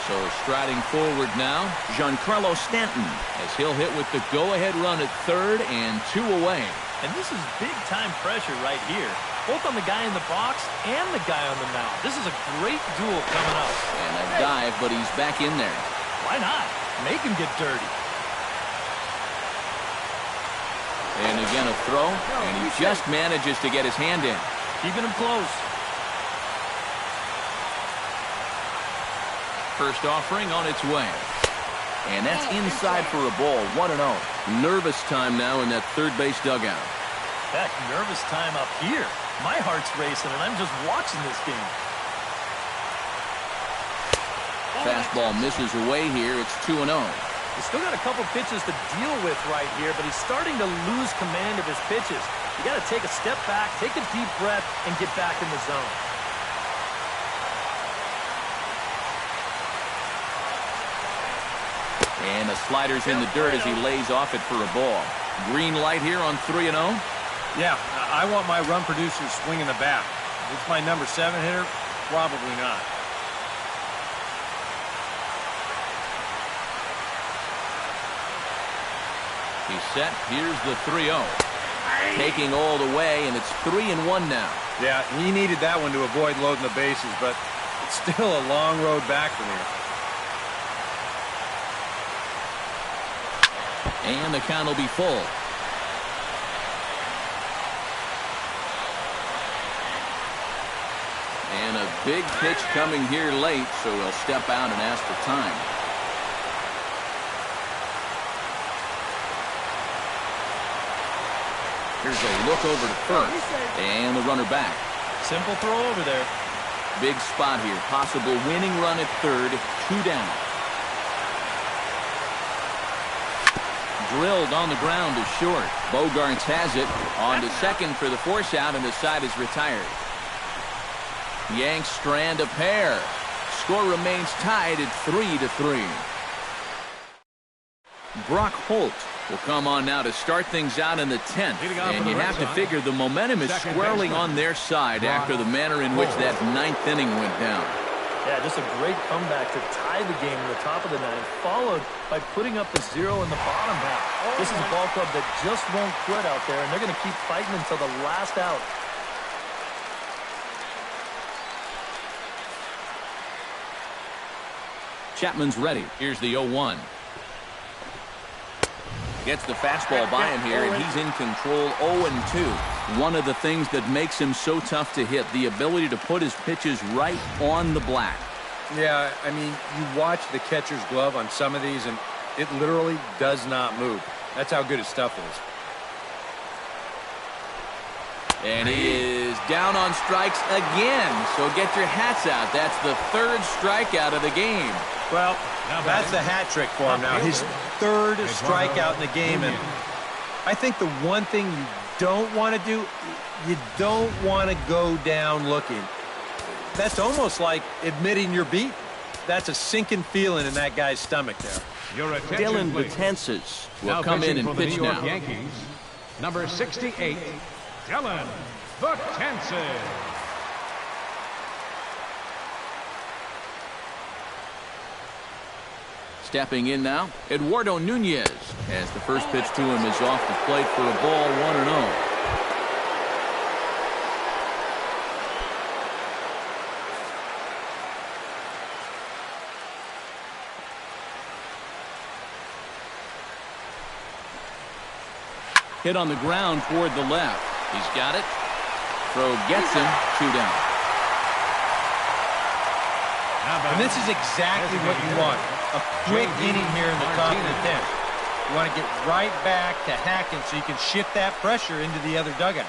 So striding forward now, Giancarlo Stanton, as he'll hit with the go-ahead run at third and two away. And this is big-time pressure right here, both on the guy in the box and the guy on the mound. This is a great duel coming up. And a dive, but he's back in there. Why not? Make him get dirty. And again a throw, and he just manages to get his hand in. Keeping him close. First offering on its way. And that's inside for a ball, 1-0. Nervous time now in that third base dugout. Heck, nervous time up here. My heart's racing, and I'm just watching this game. Fastball misses away here. It's 2-0. He's still got a couple pitches to deal with right here, but he's starting to lose command of his pitches. You got to take a step back, take a deep breath, and get back in the zone. And the slider's in the dirt as he lays off it for a ball. Green light here on 3-0. Yeah, I want my run producers swinging the bat. If it's my number 7 hitter, probably not. He's set. Here's the 3-0. Taking all the way, and it's 3-1 now. Yeah, he needed that one to avoid loading the bases, but it's still a long road back from here. And the count will be full. And a big pitch coming here late, so he'll step out and ask for time. Here's a look over to first. And the runner back. Simple throw over there. Big spot here. Possible winning run at third. 2 down. Drilled on the ground to short. Bogarts has it. On to second for the force out, and the side is retired. Yanks strand a pair. Score remains tied at 3-3. Brock Holt will come on now to start things out in the 10th. And you have to figure the momentum is swirling on their side after the manner in which that 9th inning went down. Yeah, just a great comeback to tie the game in the top of the 9th, followed by putting up the 0 in the bottom half. This is a ball club that just won't quit out there, and they're going to keep fighting until the last out. Chapman's ready. Here's the 0-1. Gets the fastball by him here, and he's in control. 0-2. One of the things that makes him so tough to hit, the ability to put his pitches right on the black. Yeah, I mean, you watch the catcher's glove on some of these, and it literally does not move. That's how good his stuff is. And he is down on strikes again. So get your hats out. That's the 3rd strikeout of the game. Well, that's the hat trick for him now. His 3rd strikeout in the game. And I think the one thing you don't want to do, you don't want to go down looking. That's almost like admitting you're beat. That's a sinking feeling in that guy's stomach there. Your attention, Dylan please. Betances will Now come in pitching and for the pitch New York now. Yankees, number 68, Dylan Betances. Stepping in now, Eduardo Nunez, as the first pitch to him is off the plate for a ball, 1-0. Hit on the ground toward the left. He's got it. Throw gets him, 2 down. And this is exactly what you want. A quick inning here in the top of the 10th. You want to get right back to hacking so you can shift that pressure into the other dugout.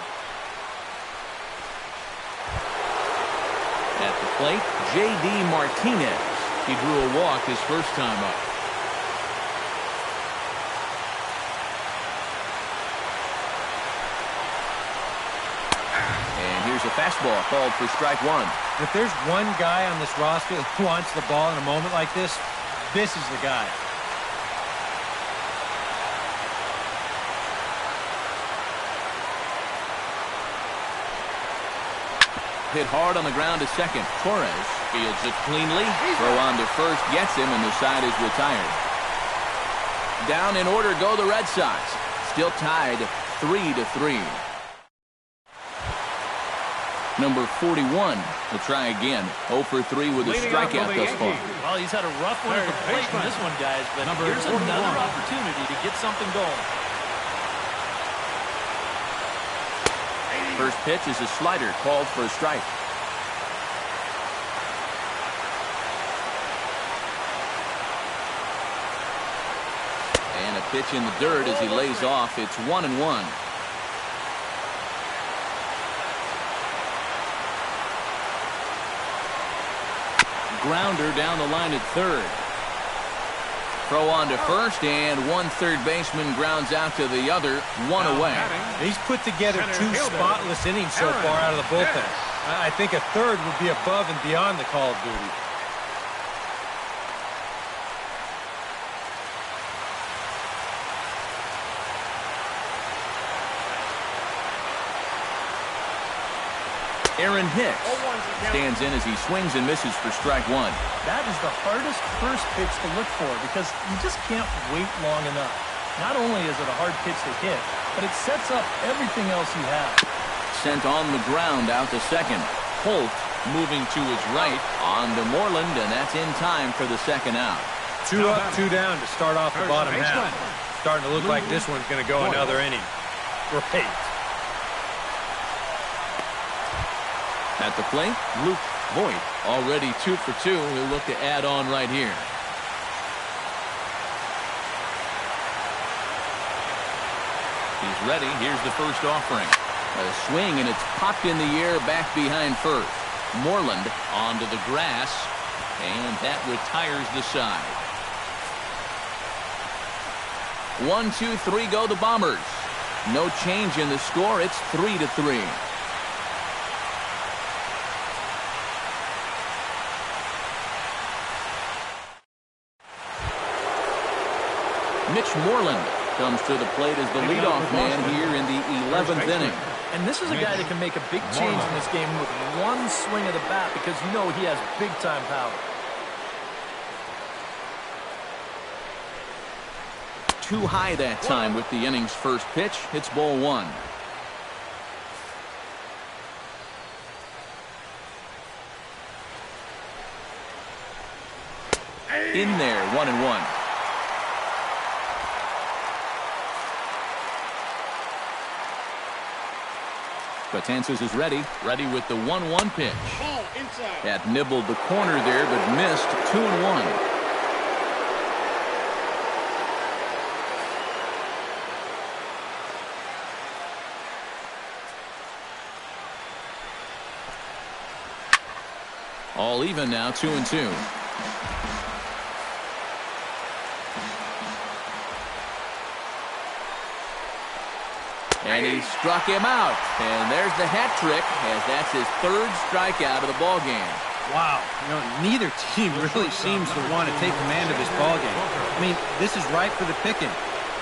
At the plate, J.D. Martinez. He drew a walk his first time up. And here's a fastball called for strike 1. If there's one guy on this roster that wants the ball in a moment like this is the guy. Hit hard on the ground to second. Torres fields it cleanly. Throw on to first gets him, and the side is retired. Down in order go the Red Sox. Still tied 3-3. Number 41 will try again. 0 for 3 with a strikeout thus far. Well, he's had a rough one at the plate in this one, guys, but here's another opportunity to get something going. First pitch is a slider called for a strike. And a pitch in the dirt as he lays off. It's 1-1. Grounder down the line at third. Throw on to first, and one third baseman grounds out to the other, 1 away. He's put together 2 spotless innings so far out of the bullpen. I think a third would be above and beyond the call of duty. Aaron Hicks stands in as he swings and misses for strike 1. That is the hardest first pitch to look for because you just can't wait long enough. Not only is it a hard pitch to hit, but it sets up everything else you have. Sent on the ground out to second. Holt moving to his right on to Moreland, and that's in time for the second out. 2 up, 2 down to start off the bottom half. Starting to look like this one's going to go another inning. Great. At the plate, Luke Voigt, already 2 for 2. He'll look to add on right here. He's ready. Here's the first offering. A swing, and it's popped in the air back behind first. Moreland onto the grass, and that retires the side. 1, 2, 3 go the Bombers. No change in the score. It's 3-3. Mitch Moreland comes to the plate as the leadoff man here in the 11th inning. And this is a guy that can make a big change in this game with one swing of the bat because you know he has big-time power. Too high that time with the inning's first pitch. It's ball 1. In there, 1-1. Betances is ready with the 1-1 pitch. That nibbled the corner there, but missed. 2-1. All even now, 2-2. And he struck him out. And there's the hat trick, as that's his 3rd strikeout of the ball game. Wow. Neither team really seems to want to take command of this ballgame. I mean, this is ripe for the picking.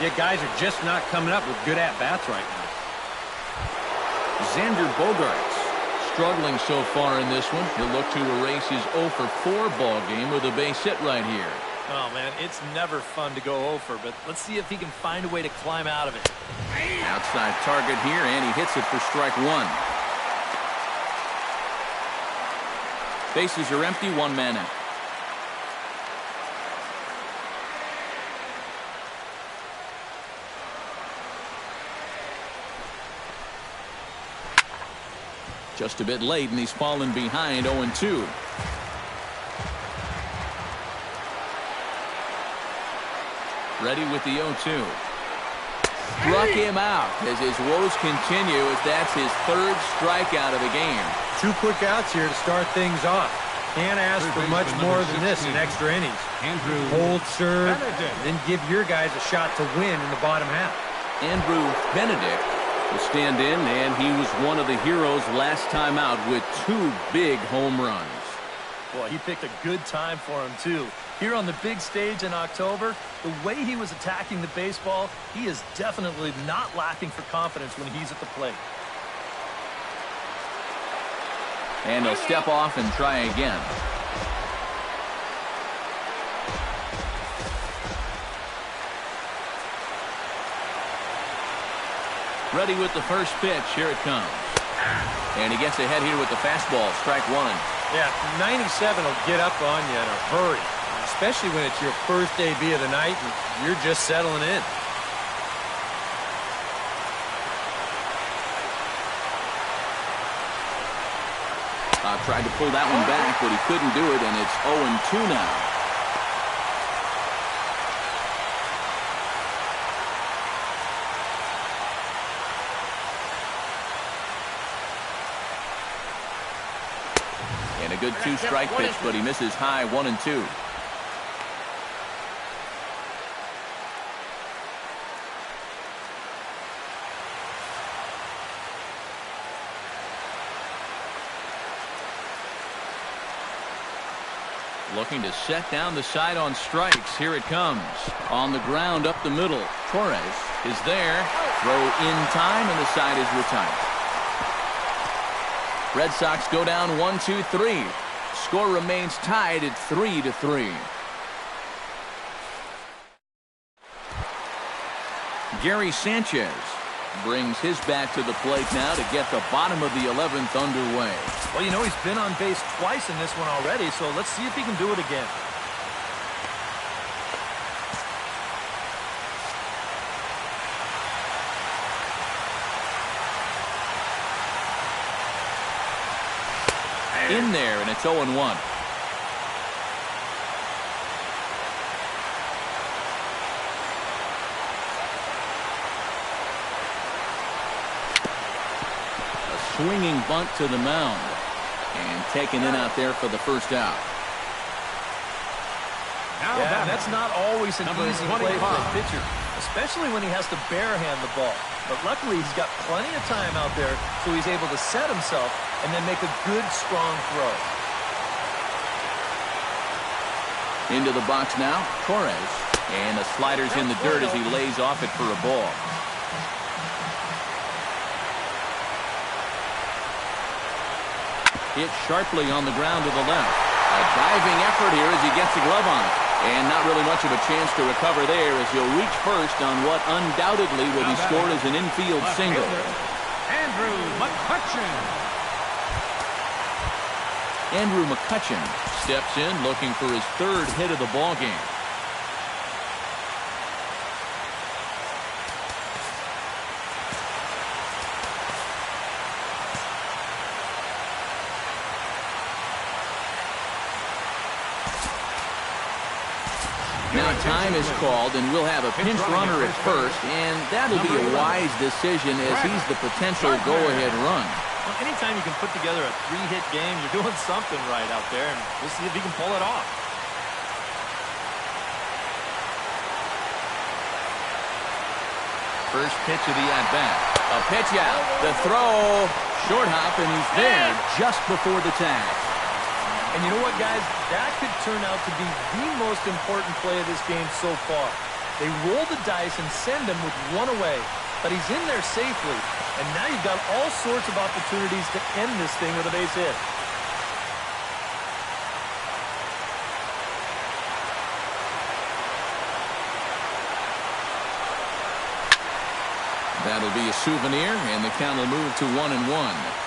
Yet guys are just not coming up with good at-bats right now. Xander Bogaerts struggling so far in this one. He'll look to erase his 0 for 4 ball game with a base hit right here. Oh, man, it's never fun to go over, but let's see if he can find a way to climb out of it. Outside target here, and he hits it for strike 1. Bases are empty, 1 man out. Just a bit late, and he's fallen behind 0-2. Ready with the 0-2. Struck him out as his woes continue, as that's his 3rd strikeout of the game. 2 quick outs here to start things off. Can't ask for much more than this in extra innings. Hold, serve, then give your guys a shot to win in the bottom half. Andrew Benedict will stand in, and he was one of the heroes last time out with 2 big home runs. Boy, he picked a good time for him, too. Here on the big stage in October, the way he was attacking the baseball, he is definitely not lacking for confidence when he's at the plate. And he'll step off and try again. Ready with the first pitch. Here it comes. And he gets ahead here with the fastball. Strike 1. Yeah, 97 will get up on you in a hurry, especially when it's your first AB of the night and you're just settling in. Tried to pull that one back, but he couldn't do it, and it's 0-2 now. And a good 2-strike pitch, but he misses high. 1-2. Looking to set down the side on strikes. Here it comes. On the ground up the middle. Torres is there. Throw in time, and the side is retired. Red Sox go down 1-2-3. Score remains tied at 3-3. Gary Sanchez brings his bat to the plate now to get the bottom of the 11th underway. Well, you know, he's been on base twice in this one already, so let's see if he can do it again. In there, and it's 0-1. Swinging bunt to the mound, and taken in out there for the first out. Yeah, that's not always an easy play for a pitcher, especially when he has to barehand the ball. But luckily, he's got plenty of time out there, so he's able to set himself and then make a good, strong throw. Into the box now, Torres, and the slider's in the dirt as he lays off it for a ball. Hit sharply on the ground to the left. A diving effort here as he gets the glove on it. And not really much of a chance to recover there as he'll reach first on what undoubtedly will be scored as an infield single. Andrew McCutchen. Andrew McCutchen steps in looking for his 3rd hit of the ball game. Now time is called, and we'll have a pinch runner at first, and that'll be a wise decision as he's the potential go-ahead run. Well, anytime you can put together a 3-hit game, you're doing something right out there, and we'll see if he can pull it off. First pitch of the at-bat. A pitch out. The throw. Short hop, and he's there just before the tag. And you know what, guys? That could turn out to be the most important play of this game so far. They roll the dice and send him with one away, but he's in there safely. And now you've got all sorts of opportunities to end this thing with a base hit. That'll be a souvenir, and the count will move to 1-1.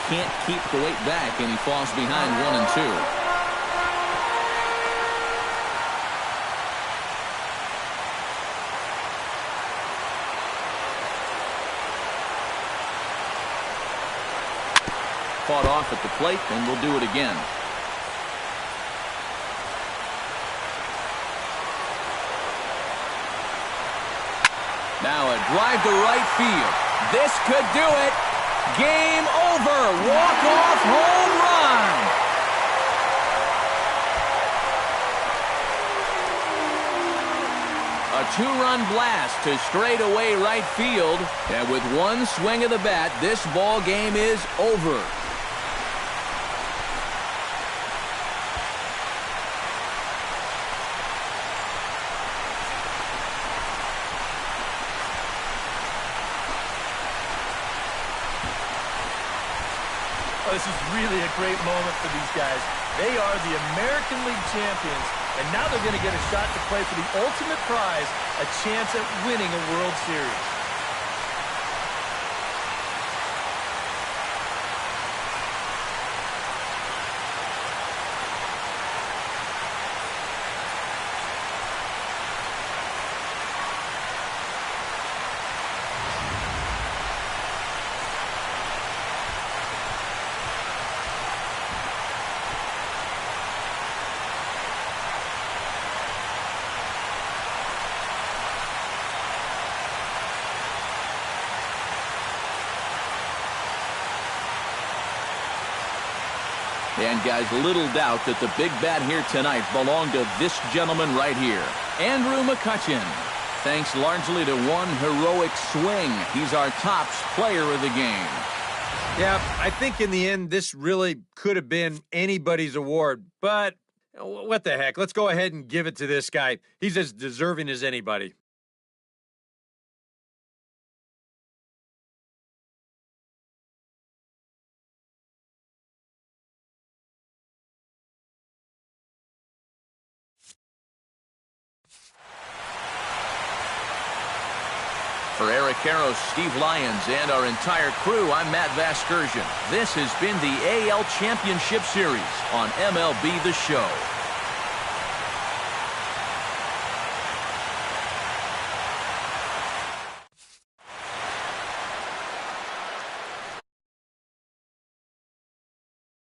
Can't keep the weight back, and he falls behind 1-2. Fought off at the plate, and we'll do it again. Now a drive to right field. This could do it. Game over. Walk-off home run. A two-run blast to straightaway right field. And with one swing of the bat, this ball game is over. Oh, this is really a great moment for these guys. They are the American League champions, and now they're going to get a shot to play for the ultimate prize, a chance at winning a World Series. And guys, little doubt that the big bat here tonight belonged to this gentleman right here, Andrew McCutchen. Thanks largely to one heroic swing, he's our tops player of the game. Yeah, I think in the end, this really could have been anybody's award, but what the heck? Let's go ahead and give it to this guy. He's as deserving as anybody. For Eric Karros, Steve Lyons, and our entire crew, I'm Matt Vasgersian. This has been the AL Championship Series on MLB The Show.